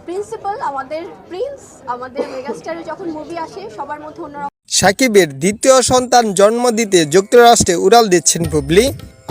Principal আমাদের Prince আমাদের মেগাস্টারে যখন মুভি আসে সবার মধ্যে অন্যরকম। সাকিবের দ্বিতীয় সন্তান জন্ম দিতে যুক্তরাষ্ট্রে উড়াল দিচ্ছেন বুবলি।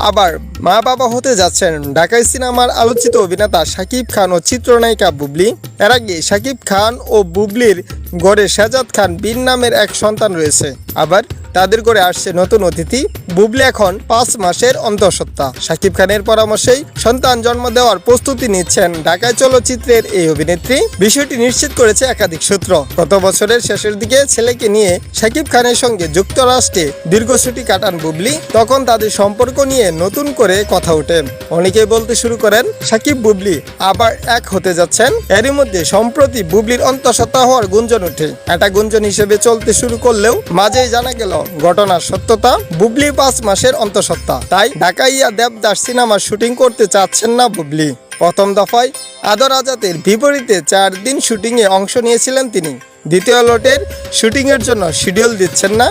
আবার মা বাবা হতে যাচ্ছেন ঢাকাই সিনেমার আলোচিত অভিনেতা শাকিব খান ও চিত্রনায়িকা বুবলি। এর আগে শাকিব খান ও বুবলির গড়ে সাজাদ খান বিন নামের এক সন্তান রয়েছে। আবার তাদের গড়ে আসছে নতুন অতিথি। বুবলি এখন 5 মাসের অন্তঃসত্ত্বা। শাকিব খানের পরামর্শেই সন্তান জন্ম দেওয়ার প্রস্তুতি নিচ্ছেন ঢাকায় চলচ্চিত্রের এই অভিনেত্রী। বিষয়টি নিশ্চিত করেছে একাধিক সূত্র। গত বছরের শেষের দিকে ছেলেকে নিয়ে শাকিব খানের সঙ্গে যুক্তরাষ্ট্রে দীর্ঘ ছুটি কাটান বুবলি। তখন তাদের সম্পর্ক নিয়ে নতুন করে কথা ওঠে। অনেকেই বলতে শুরু করেন শাকিব বুবলি আবার এক হতে যাচ্ছেন। এরই মধ্যে সম্প্রতি বুবলির অন্তঃসত্ত্বা হওয়ার গুঞ্জন ওঠে। এটা গুঞ্জন হিসেবে চলতে শুরু করলেও মাঝেই জানা গেল ঘটনার সত্যতা। বুবলি 5 মাসের অন্তঃসত্ত্বা, তাই ঢাকাইয়া দেবদাস সিনেমার শুটিং করতে চাচ্ছেন না বুবলি। প্রথম দফায় আদর আজাদের বিপরীতে 4 দিন শুটিংয়ে অংশ নিয়েছিলেন তিনি। দ্বিতীয় লটের শুটিংয়ের জন্য শিডিউল দিচ্ছেন না।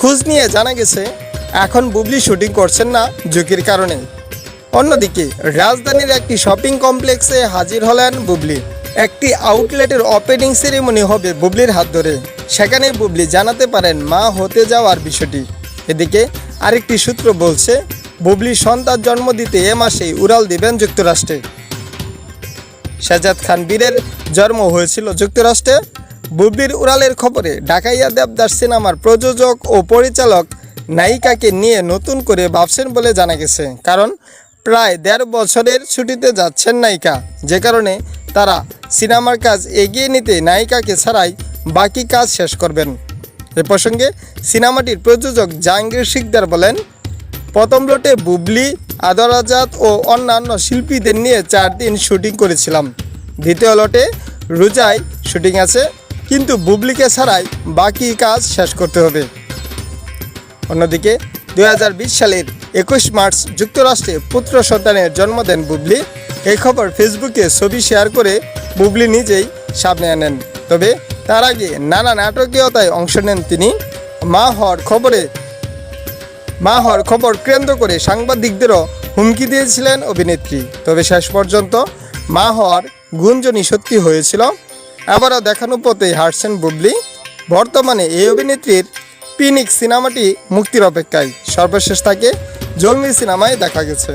খোঁজ নিয়ে জানা গেছে এখন বুবলি শুটিং করছেন না ঝুঁকির কারণে। অন্যদিকে রাজধানীর একটি শপিং কমপ্লেক্সে হাজির হলেন বুবলি। একটি আউটলেটের ওপেনিং সেরেমনি হবে বুবলির হাত ধরে। সেখানে বুবলি জানাতে পারেন মা হতে যাওয়ার বিষয়টি। এদিকে আরেকটি সূত্র বলছে বুবলি সন্তান জন্ম দিতে এ মাসেই উড়াল দিবেন যুক্তরাষ্ট্রে। সাজাদ খান বীরের জন্ম হয়েছিল যুক্তরাষ্ট্রে। বুবলির উড়ালের খবরে ঢাকাইয়া দেবদাস সিনেমার প্রযোজক ও পরিচালক নায়িকাকে নিয়ে নতুন করে ভাবছেন বলে জানা গেছে। কারণ প্রায় 1.5 বছরের ছুটিতে যাচ্ছেন নায়িকা, যে কারণে তারা সিনেমার কাজ এগিয়ে নিতে নায়িকাকে ছাড়াই বাকি কাজ শেষ করবেন। এ প্রসঙ্গে সিনেমাটির প্রযোজক জাহাঙ্গীর শিকদার বলেন, প্রথম লটে বুবলি, আদর আজাদ ও অন্যান্য শিল্পীদের নিয়ে 4 দিন শুটিং করেছিলাম। দ্বিতীয় লটে রোজায় শুটিং আছে, কিন্তু বুবলিকে ছাড়াই বাকি কাজ শেষ করতে হবে। অন্যদিকে 2020 সালের 21 মার্চ যুক্তরাষ্ট্রে পুত্র সন্তানের জন্ম দেন বুবলি। এই খবর ফেসবুকে ছবি শেয়ার করে বুবলি নিজেই সামনে আনেন। তবে তার আগে নানা নাটকীয়তায় অংশ নেন তিনি। মা হওয়ার খবর কেন্দ্র করে সাংবাদিকদেরও হুমকি দিয়েছিলেন অভিনেত্রী। তবে শেষ পর্যন্ত মা হওয়ার গুঞ্জনই সত্যি হয়েছিল। আবারও দেখানো পথে হাঁটছেন বুবলি। বর্তমানে এই অভিনেত্রীর পিনিক সিনেমাটি মুক্তির অপেক্ষায়। সর্বশেষ তাকে জঙ্গলি সিনেমায় দেখা গেছে।